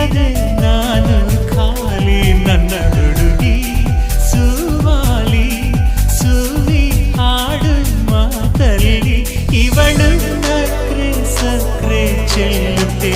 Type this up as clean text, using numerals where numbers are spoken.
ನೀನಿಲ್ಲದೆ ನಾನು ಖಾಲಿ ನನ್ನ ಹುಡುಗಿ ಸುವಾಲಿ ಸುವಿ ಹಾಡು ಮಾತಲ್ಲಿ ಇವಳು ನಕ್ರೆ ಸಕ್ರೆ ಚೆಲ್ಲುತ್ತೆ